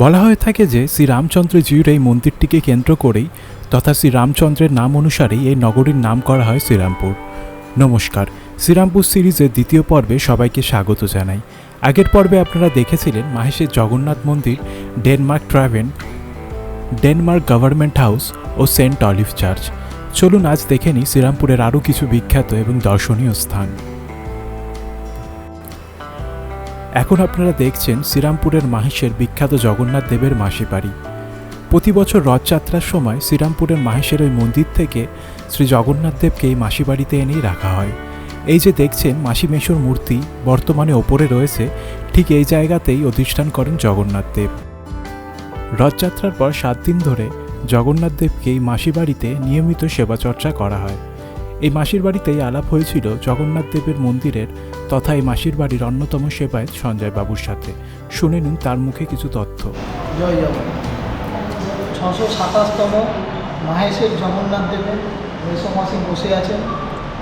বলা হয়ে থাকে যে শ্রীরামচন্দ্রজির এই মন্দিরটিকে কেন্দ্র করেই তথা শ্রীরামচন্দ্রের নাম অনুসারেই এই নগরীর নাম করা হয় শ্রীরামপুর। নমস্কার, শ্রীরামপুর সিরিজের দ্বিতীয় পর্বে সবাইকে স্বাগত জানাই। আগের পর্বে আপনারা দেখেছিলেন মাহেশের জগন্নাথ মন্দির, Denmark travel, Denmark government house ও সেন্ট অলিভ চার্চ। চলুন আজ দেখে নিই শ্রীরামপুরের আরও কিছু বিখ্যাত এবং দর্শনীয় স্থান। এখন আপনারা দেখছেন শ্রীরামপুরের মাহেশের বিখ্যাত জগন্নাথ দেবের মাসি বাড়ি। প্রতি বছর রথযাত্রার সময় শ্রীরামপুরের মাহেশের ওই মন্দির থেকে শ্রী জগন্নাথ দেবকে এই মাসি বাড়িতে এনেই রাখা হয়। এই যে দেখছেন মাসি মেশোর মূর্তি বর্তমানে ওপরে রয়েছে, ঠিক এই জায়গাতেই অধিষ্ঠান করেন জগন্নাথ দেব। রথযাত্রার পর 7 দিন ধরে জগন্নাথ দেবকে এই মাসি বাড়িতে নিয়মিত সেবা চর্চা করা হয়। এই মাসির বাড়িতেই আলাপ হয়েছিল জগন্নাথ দেবের মন্দিরের তথা এই মাসির বাড়ির অন্যতম সেবায়ত সঞ্জয় বাবুর সাথে। শুনে নিন তার মুখে কিছু তথ্য। জয় জগন্নাথ। 627তম মাহেশের জগন্নাথ দেবের মেসোমাসি বসে আছেন।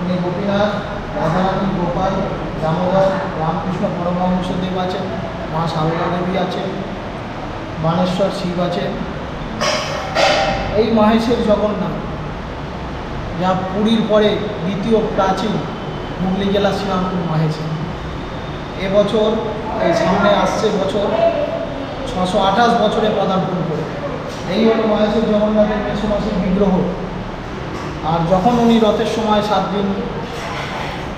উনি গোপীনাথ, রাধারানী, গোপাল, দামোদর, রামকৃষ্ণ পরমহংস দেব আছেন, মা সারদা দেবী আছেন, বানেশ্বর শিব আছেন। এই মাহেশের জগন্নাথ, যা পুরীর পরে দ্বিতীয় প্রাচীন হুগলি জেলা শ্রীরামপুর মাহেশে। এবছর এই সামনে আসছে বছর 628 বছরে পদার্পণ করে। এই হলো মাহেশের জগন্নাথের মেসোমাসির বিগ্রহ। আর যখন উনি রথের সময় 7 দিন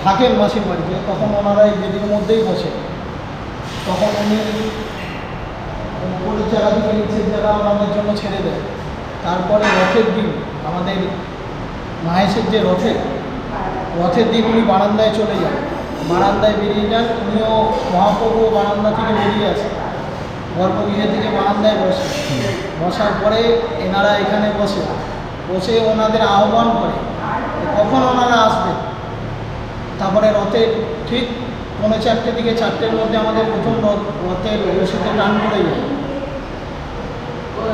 থাকেন মাসির বাড়িতে, তখন ওনারা এই বেদির মধ্যেই বসে। তখন উনি উপরের জায়গা থেকে নিচের জায়গা ওনাদের জন্য ছেড়ে দেয়। তারপরে রথের দিন আমাদের মাহেশের যে রথের দিন উনি বারান্দায় চলে যান, বারান্দায় বেরিয়ে যান। উনিও মহাপ্রভু বারান্দা থেকে বেরিয়ে আসে, গর্ভগৃহে থেকে বারান্দায় বসে। বসার পরে এনারা এখানে বসে ওনাদের আহ্বান করে কখন ওনারা আসবে। তারপরে রথের ঠিক 3:45 থেকে 4টের মধ্যে আমাদের প্রথম রথের রশিতে টান পড়ে যায়।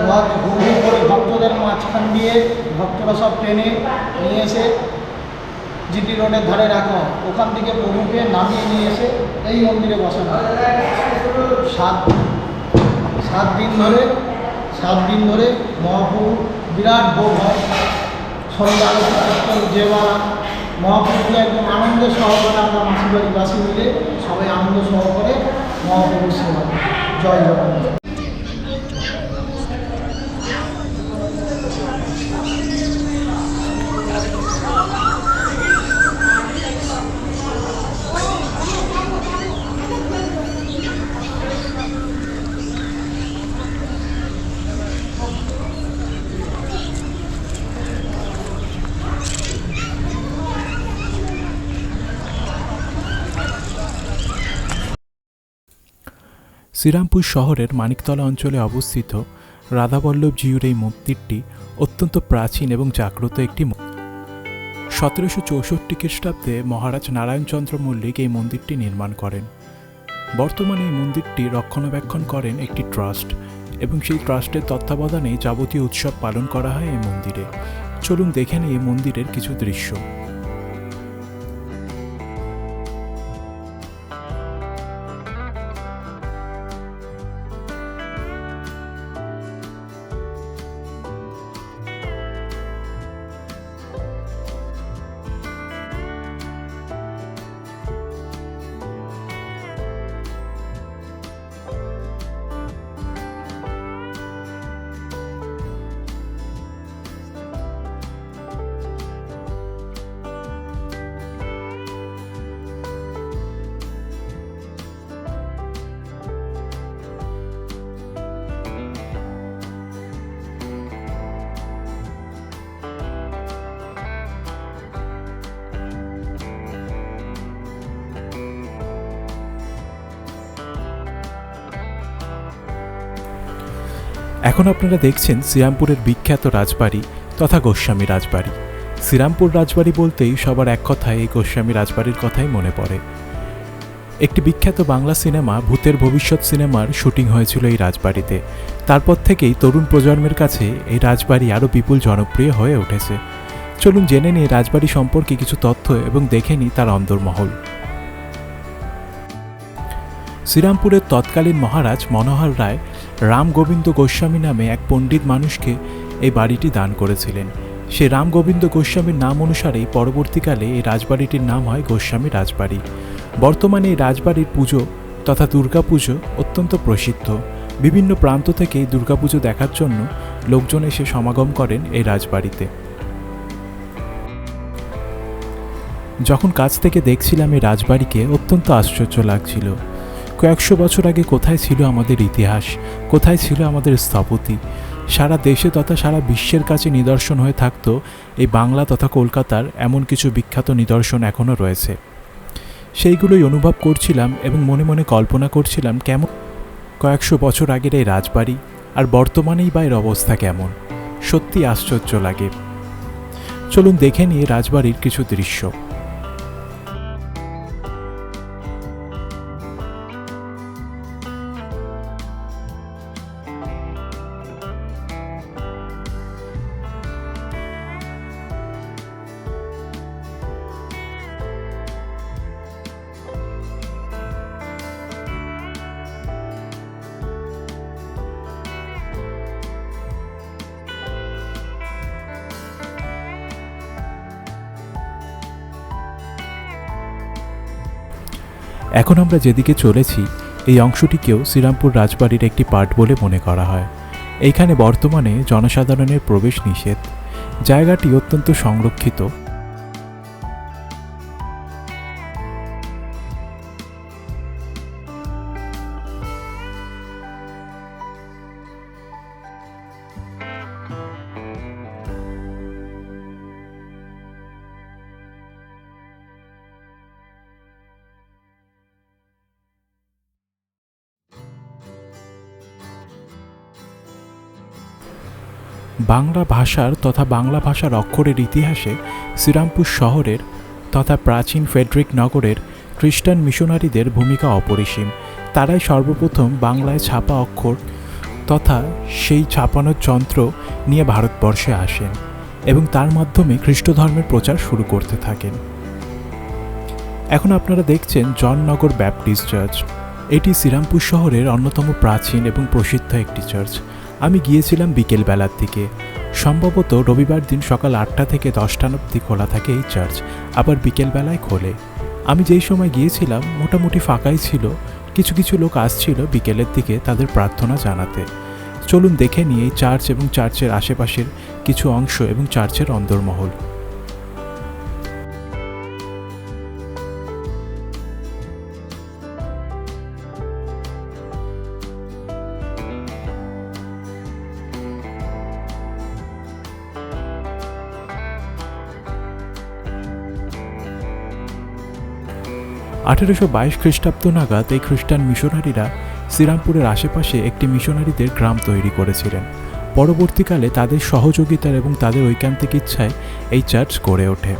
রথ ঘুরে করে ভক্তদের মাঝখান দিয়ে ভক্তরা সব টেনে নিয়ে এসে জিটি রোডের ধারে রাখা হয়। ওখান থেকে প্রভুকে নামিয়ে নিয়ে এসে এই মন্দিরে বসানো হয়। 7 দিন ধরে মহাপ্রভু বিরাট ভোগ হয়। সন্ধ্যা আরতি কীর্তন, যেমন মহাপ্রভুকে একদম আনন্দ সহকারে আমরা মাসিবাড়িবাসী মিলে সবাই আনন্দ সহকারে মহাপ্রভুর সেবা করি। জয় জগন্নাথ। শ্রীরামপুর শহরের মানিকতলা অঞ্চলে অবস্থিত রাধাবল্লভজিউর এই মন্দিরটি অত্যন্ত প্রাচীন এবং জাগ্রত একটি 1764 খ্রিস্টাব্দে মহারাজ নারায়ণচন্দ্র মল্লিক এই মন্দিরটি নির্মাণ করেন। বর্তমানে এই মন্দিরটি রক্ষণাবেক্ষণ করেন একটি ট্রাস্ট এবং সেই ট্রাস্টের তত্ত্বাবধানে যাবতীয় উৎসব পালন করা হয় এই মন্দিরে। চলুন দেখে নিই এই মন্দিরের কিছু দৃশ্য। এখন আপনারা দেখছেন শ্রীরামপুরের বিখ্যাত রাজবাড়ি তথা গোস্বামী রাজবাড়ি। শ্রীরামপুর রাজবাড়ি বলতেই সবার এক কথায় এই গোস্বামী রাজবাড়ির কথাই মনে পড়ে। একটি বিখ্যাত বাংলা সিনেমা ভূতের ভবিষ্যৎ সিনেমার শুটিং হয়েছিল এই রাজবাড়িতে। তারপর থেকেই তরুণ প্রজন্মের কাছে এই রাজবাড়ি আরও বিপুল জনপ্রিয় হয়ে উঠেছে। চলুন জেনে নিই রাজবাড়ি সম্পর্কে কিছু তথ্য এবং দেখে নিই তার অন্দরমহল। শ্রীরামপুরের তৎকালীন মহারাজ মনোহর রায় রাম গোবিন্দ গোস্বামী নামে এক পণ্ডিত মানুষকে এই বাড়িটি দান করেছিলেন। সেই রাম গোবিন্দ গোস্বামীর নাম অনুসারেই পরবর্তীকালে এই রাজবাড়িটির নাম হয় গোস্বামী রাজবাড়ি। বর্তমানে এই রাজবাড়ির পুজো তথা দুর্গাপুজো অত্যন্ত প্রসিদ্ধ। বিভিন্ন প্রান্ত থেকে এই দুর্গাপুজো দেখার জন্য লোকজন এসে সমাগম করেন এই রাজবাড়িতে। যখন কাছ থেকে দেখছিলাম এই রাজবাড়িকে অত্যন্ত আশ্চর্য লাগছিল। কয়েকশো বছর আগে কোথায় ছিল আমাদের ইতিহাস, কোথায় ছিল আমাদের স্থপতি। সারা দেশে তথা সারা বিশ্বের কাছে নিদর্শন হয়ে থাকত এই বাংলা তথা কলকাতার এমন কিছু বিখ্যাত নিদর্শন এখনও রয়েছে। সেইগুলোই অনুভব করছিলাম এবং মনে মনে কল্পনা করছিলাম কেমন কয়েকশো বছর আগের এই রাজবাড়ি আর বর্তমানেই বা এর অবস্থা কেমন। সত্যি আশ্চর্য লাগে। চলুন দেখে নিয়ে রাজবাড়ির কিছু দৃশ্য। এখন আমরা যেদিকে চলেছি এই অংশটিকেও শ্রীরামপুর রাজবাড়ির একটি পার্ট বলে মনে করা হয়। এইখানে বর্তমানে জনসাধারণের প্রবেশ নিষেধ। জায়গাটি অত্যন্ত সংরক্ষিত। বাংলা ভাষার তথা বাংলা ভাষার অক্ষরের ইতিহাসে শ্রীরামপুর শহরের তথা প্রাচীন ফেডরিক নগরের খ্রিস্টান মিশনারিদের ভূমিকা অপরিসীম। তারাই সর্বপ্রথম বাংলায় ছাপা অক্ষর তথা সেই ছাপানোর যন্ত্র নিয়ে ভারতবর্ষে আসেন এবং তার মাধ্যমে খ্রিস্ট ধর্মের প্রচার শুরু করতে থাকেন। এখন আপনারা দেখছেন জননগর ব্যাপটিস্ট চার্চ। এটি শ্রীরামপুর শহরের অন্যতম প্রাচীন এবং প্রসিদ্ধ একটি চার্চ। আমি গিয়েছিলাম বিকেলবেলার দিকে। সম্ভবত রবিবার দিন সকাল 8টা থেকে 10টা অবধি খোলা থাকে এই চার্চ, আবার বিকেলবেলায় খোলে। আমি যেই সময় গিয়েছিলাম মোটামুটি ফাঁকাই ছিল। কিছু কিছু লোক আসছিল বিকেলের দিকে তাদের প্রার্থনা জানাতে। চলুন দেখে নিই এই চার্চ এবং চার্চের আশেপাশের কিছু অংশ এবং চার্চের অন্দরমহল। আঠেরোশো 22 খ্রিস্টাব্দ নাগাদ এই খ্রিস্টান মিশনারিরা শ্রীরামপুরের আশেপাশে একটি মিশনারিদের গ্রাম তৈরি করেছিলেন। পরবর্তীকালে তাদের সহযোগিতার এবং তাদের ঐকান্তিক ইচ্ছায় এই চার্চ গড়ে ওঠে।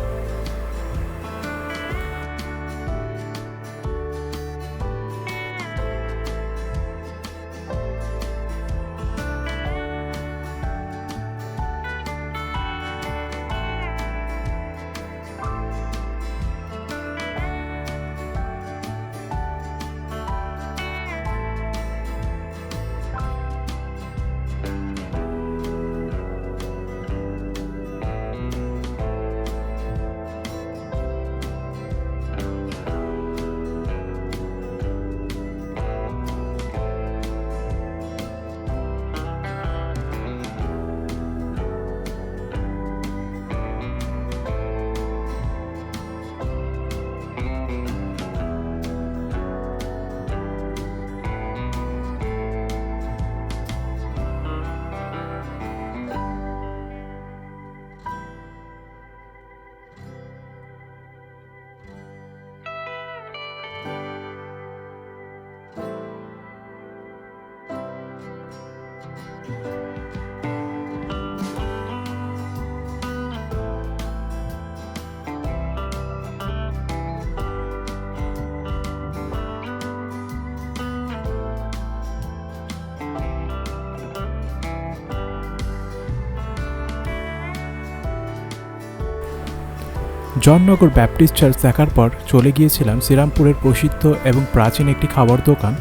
জননগর ব্যাপটিস্ট চার্চ দেখার পর চলে গিয়েছিলাম শ্রীরামপুরের প্রসিদ্ধ এবং প্রাচীন একটি খাবার দোকান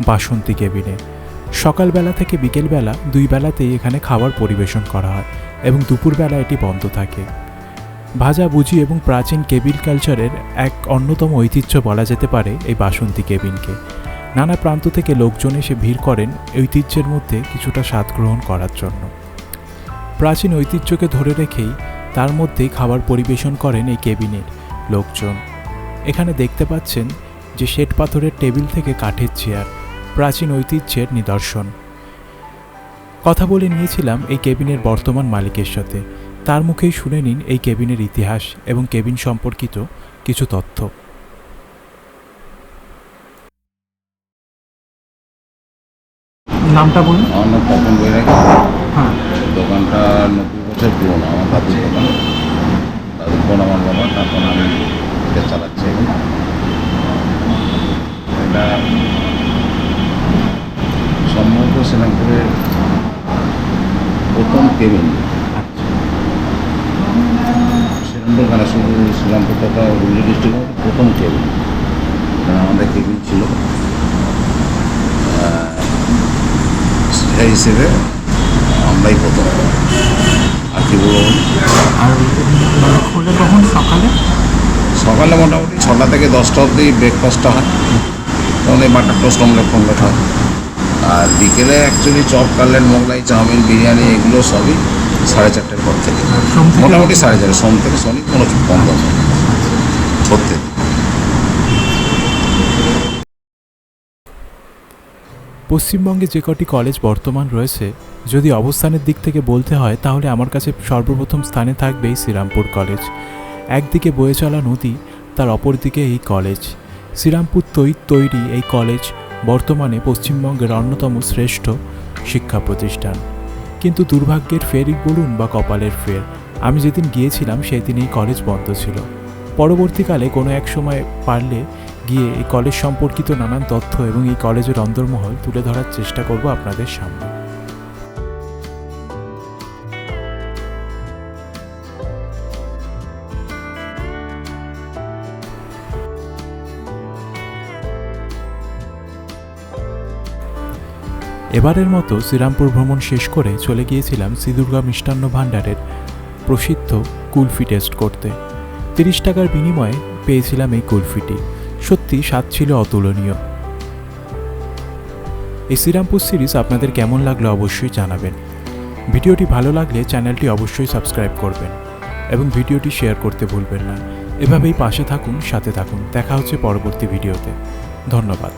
বাসন্তী কেবিনে। সকালবেলা থেকে বিকেলবেলা 2 বেলাতেই এখানে খাবার পরিবেশন করা হয় এবং দুপুরবেলা এটি বন্ধ থাকে। ভাজাভুজি এবং প্রাচীন কেবিন কালচারের এক অন্যতম ঐতিহ্য বলা যেতে পারে এই বাসন্তী কেবিনকে। নানা প্রান্ত থেকে লোকজন এসে ভিড় করেন ঐতিহ্যের মধ্যে কিছুটা স্বাদ গ্রহণ করার জন্য। প্রাচীন ঐতিহ্যকে ধরে রেখেই তার মধ্যেই খাবার পরিবেশন করেন এই কেবিনের লোকজন। এখানে দেখতে পাচ্ছেন যে শ্বেত পাথরের টেবিল থেকে কাঠের চেয়ার, প্রাচীন ঐতিহ্যের নিদর্শন। কথা বলে নিয়েছিলাম এই কেবিনের বর্তমান মালিকের সাথে। তার মুখেই শুনে নিন এই কেবিনের ইতিহাস এবং কেবিন সম্পর্কিত কিছু তথ্য। নামটা বলুন। আমার নাম তপন বৈরাগী। হ্যাঁ, দোকানটা 90 বছর পুরোনো। আমার দাদুর দোকান, দাদুর পর আমার বাবা, তারপর আমি এটা চালাচ্ছি এখন। এটা সম্ভবত শ্রীরামপুরের প্রথম কেবিন। শ্রীরামপুর কেন, শুধু শ্রীরামপুর তথা হুগলি ডিস্ট্রিক্টের প্রথম কেবিন। এখানে আমাদের কেবিন ছিল, সেই হিসেবে আমরাই প্রথম। আর কি বলবো, আর খোলে কখন? সকালে মোটামুটি 6টা থেকে 10টা অবধি ব্রেকফাস্টটা হয়, তখন এই বাটার টোস্ট অমলেট ফমলেট হয়। আর বিকেলে actually chop, cutlet, Mughlai, chow mein, biryani এগুলো সবই 4:30টার পর থেকে, মোটামুটি 4:30, সোম থেকে শনি কোনো বন্ধ নেই প্রত্যেক। পশ্চিমবঙ্গে যে কটি কলেজ বর্তমান রয়েছে, যদি অবস্থানের দিক থেকে বলতে হয় তাহলে আমার কাছে সর্বপ্রথম স্থানে থাকবে এই শ্রীরামপুর কলেজ। একদিকে বয়ে চলা নদী, তার অপর দিকে এই কলেজ। শ্রীরামপুর তৈরি এই কলেজ বর্তমানে পশ্চিমবঙ্গের অন্যতম শ্রেষ্ঠ শিক্ষা প্রতিষ্ঠান। কিন্তু দুর্ভাগ্যের ফেরই বলুন বা কপালের ফের, আমি যেদিন গিয়েছিলাম সেই দিন এই কলেজ বন্ধ ছিল। পরবর্তীকালে কোনো এক সময় পারলে গিয়ে এই কলেজ সম্পর্কিত নানান তথ্য এবং এই কলেজের অন্দরমহল তুলে ধরার চেষ্টা করব আপনাদের সামনে। এবারের মতো শ্রীরামপুর ভ্রমণ শেষ করে চলে গিয়েছিলাম শ্রী দুর্গা মিষ্টান্ন ভাণ্ডারের প্রসিদ্ধ কুলফি টেস্ট করতে। 30 টাকার বিনিময়ে পেয়েছিলাম এই কুলফিটি। সত্যি স্বাদ ছিল অতুলনীয়। এই শ্রীরামপুর সিরিজ আপনাদের কেমন লাগলো অবশ্যই জানাবেন। ভিডিওটি ভালো লাগলে চ্যানেলটি অবশ্যই সাবস্ক্রাইব করবেন এবং ভিডিওটি শেয়ার করতে ভুলবেন না। এভাবেই পাশে থাকুন, সাথে থাকুন। দেখা হচ্ছে পরবর্তী ভিডিওতে। ধন্যবাদ।